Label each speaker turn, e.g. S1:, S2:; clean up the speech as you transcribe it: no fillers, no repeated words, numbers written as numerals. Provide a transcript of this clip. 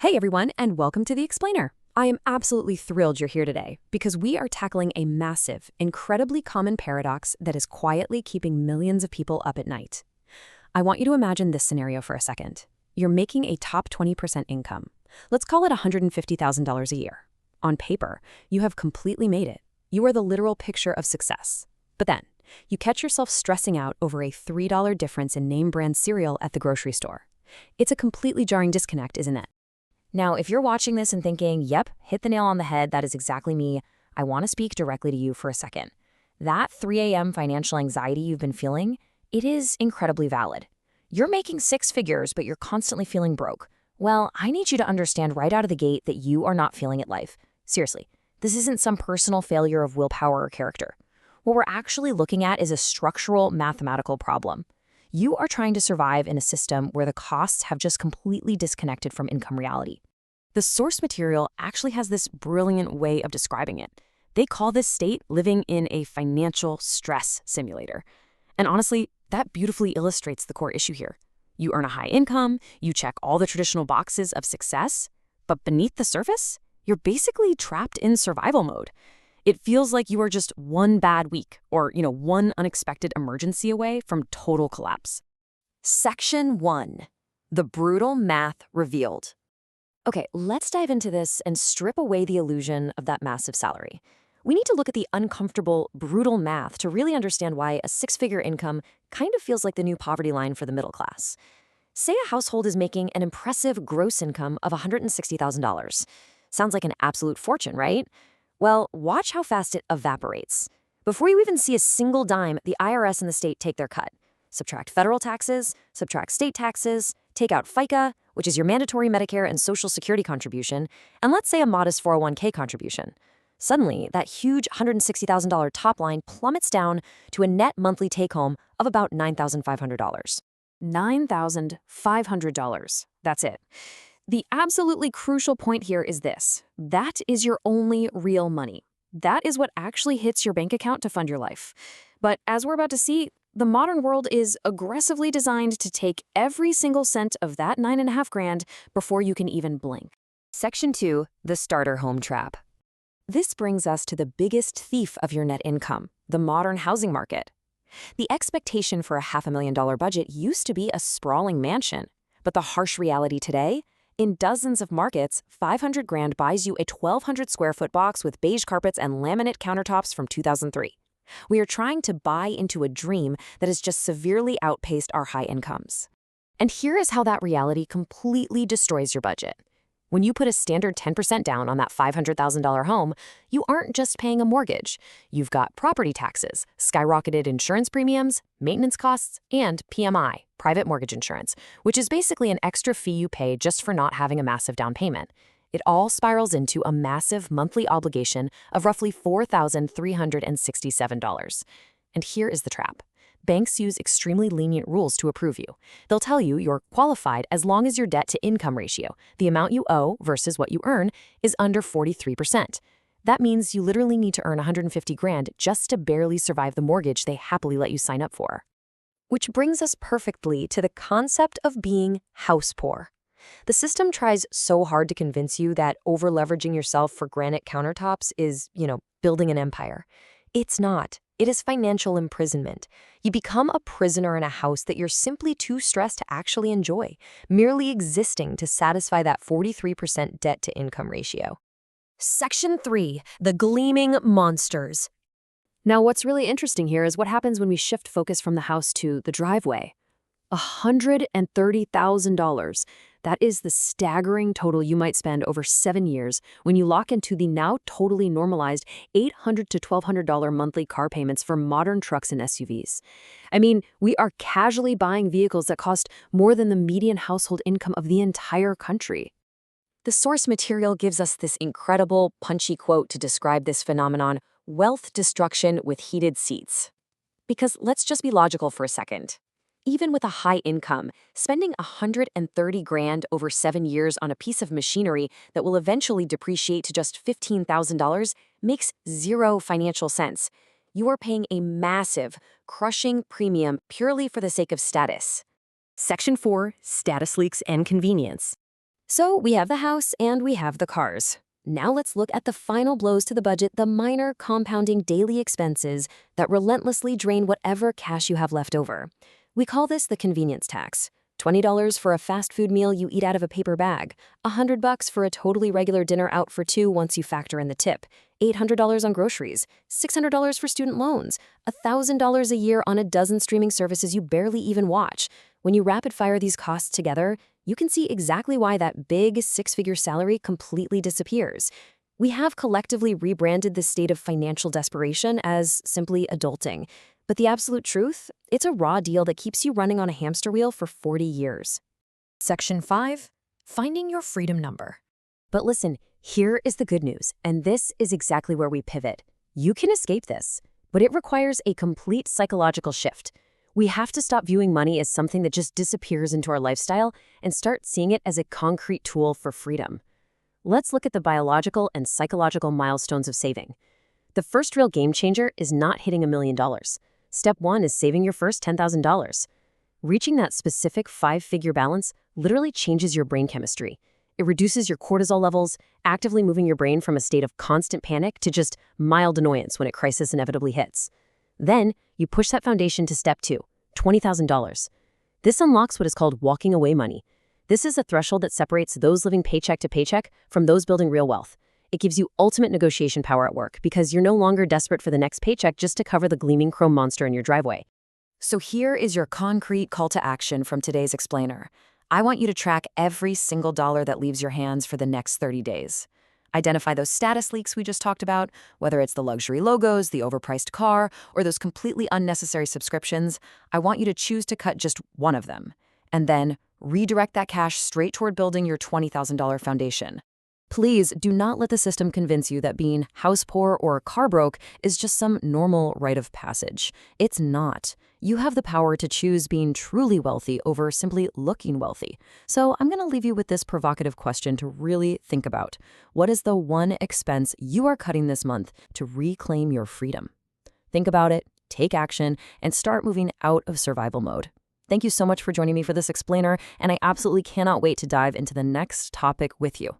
S1: Hey everyone, and welcome to The Explainer. I am absolutely thrilled you're here today because we are tackling a massive, incredibly common paradox that is quietly keeping millions of people up at night. I want you to imagine this scenario for a second. You're making a top 20% income. Let's call it $150,000 a year. On paper, you have completely made it. You are the literal picture of success. But then, you catch yourself stressing out over a $3 difference in name brand cereal at the grocery store. It's a completely jarring disconnect, isn't it? Now, if you're watching this and thinking, yep, hit the nail on the head, that is exactly me, I want to speak directly to you for a second. That 3 a.m. financial anxiety you've been feeling, it is incredibly valid. You're making six figures, but you're constantly feeling broke. Well, I need you to understand right out of the gate that you are not feeling it life. Seriously, this isn't some personal failure of willpower or character. What we're actually looking at is a structural mathematical problem. You are trying to survive in a system where the costs have just completely disconnected from income reality. The source material actually has this brilliant way of describing it. They call this state living in a financial stress simulator. And honestly, that beautifully illustrates the core issue here. You earn a high income, you check all the traditional boxes of success, but beneath the surface, you're basically trapped in survival mode. It feels like you are just one bad week or, one unexpected emergency away from total collapse. Section 1. The brutal math revealed. Okay, let's dive into this and strip away the illusion of that massive salary. We need to look at the uncomfortable, brutal math to really understand why a six-figure income kind of feels like the new poverty line for the middle class. Say a household is making an impressive gross income of $160,000. Sounds like an absolute fortune, right? Well, watch how fast it evaporates. Before you even see a single dime, the IRS and the state take their cut. Subtract federal taxes, subtract state taxes, take out FICA, which is your mandatory Medicare and Social Security contribution, and let's say a modest 401k contribution. Suddenly, that huge $160,000 top line plummets down to a net monthly take-home of about $9,500. $9,500. That's it. The absolutely crucial point here is this. That is your only real money. That is what actually hits your bank account to fund your life. But as we're about to see, the modern world is aggressively designed to take every single cent of that $9,500 before you can even blink. Section 2, the starter home trap. This brings us to the biggest thief of your net income, the modern housing market. The expectation for a $500,000 budget used to be a sprawling mansion, but the harsh reality today? In dozens of markets, $500,000 buys you a 1,200 square foot box with beige carpets and laminate countertops from 2003. We are trying to buy into a dream that has just severely outpaced our high incomes. And here is how that reality completely destroys your budget. When you put a standard 10% down on that $500,000 home, you aren't just paying a mortgage. You've got property taxes, skyrocketed insurance premiums, maintenance costs, and PMI, private mortgage insurance, which is basically an extra fee you pay just for not having a massive down payment. It all spirals into a massive monthly obligation of roughly $4,367. And here is the trap. Banks use extremely lenient rules to approve you. They'll tell you you're qualified as long as your debt-to-income ratio, the amount you owe versus what you earn, is under 43%. That means you literally need to earn $150,000 just to barely survive the mortgage they happily let you sign up for. Which brings us perfectly to the concept of being house poor. The system tries so hard to convince you that over-leveraging yourself for granite countertops is, building an empire. It's not. It is financial imprisonment. You become a prisoner in a house that you're simply too stressed to actually enjoy, merely existing to satisfy that 43% debt-to-income ratio. Section 3, the gleaming monsters. Now, what's really interesting here is what happens when we shift focus from the house to the driveway. $130,000. That is the staggering total you might spend over 7 years when you lock into the now totally normalized $800 to $1,200 monthly car payments for modern trucks and SUVs. I mean, we are casually buying vehicles that cost more than the median household income of the entire country. The source material gives us this incredible, punchy quote to describe this phenomenon: wealth destruction with heated seats. Because let's just be logical for a second. Even with a high income, spending $130,000 over 7 years on a piece of machinery that will eventually depreciate to just $15,000 makes zero financial sense. You are paying a massive, crushing premium purely for the sake of status. Section 4, status leaks and convenience. So we have the house and we have the cars. Now let's look at the final blows to the budget, the minor compounding daily expenses that relentlessly drain whatever cash you have left over. We call this the convenience tax. $20 for a fast food meal you eat out of a paper bag, $100 for a totally regular dinner out for two once you factor in the tip, $800 on groceries, $600 for student loans, $1,000 a year on a dozen streaming services you barely even watch. When you rapid fire these costs together, you can see exactly why that big six-figure salary completely disappears. We have collectively rebranded this state of financial desperation as simply adulting. But the absolute truth, it's a raw deal that keeps you running on a hamster wheel for 40 years. Section 5, Finding Your Freedom Number. But listen, here is the good news, and this is exactly where we pivot. You can escape this, but it requires a complete psychological shift. We have to stop viewing money as something that just disappears into our lifestyle and start seeing it as a concrete tool for freedom. Let's look at the biological and psychological milestones of saving. The first real game changer is not hitting $1 million. Step 1 is saving your first $10,000. Reaching that specific 5-figure balance literally changes your brain chemistry. It reduces your cortisol levels, actively moving your brain from a state of constant panic to just mild annoyance when a crisis inevitably hits. Then, you push that foundation to step 2, $20,000. This unlocks what is called walking away money. This is a threshold that separates those living paycheck to paycheck from those building real wealth. It gives you ultimate negotiation power at work because you're no longer desperate for the next paycheck just to cover the gleaming chrome monster in your driveway. So here is your concrete call to action from today's explainer. I want you to track every single dollar that leaves your hands for the next 30 days. Identify those status leaks we just talked about, whether it's the luxury logos, the overpriced car, or those completely unnecessary subscriptions. I want you to choose to cut just one of them, and then redirect that cash straight toward building your $20,000 foundation. Please do not let the system convince you that being house poor or car broke is just some normal rite of passage. It's not. You have the power to choose being truly wealthy over simply looking wealthy. So I'm going to leave you with this provocative question to really think about. What is the one expense you are cutting this month to reclaim your freedom? Think about it, take action, and start moving out of survival mode. Thank you so much for joining me for this explainer, and I absolutely cannot wait to dive into the next topic with you.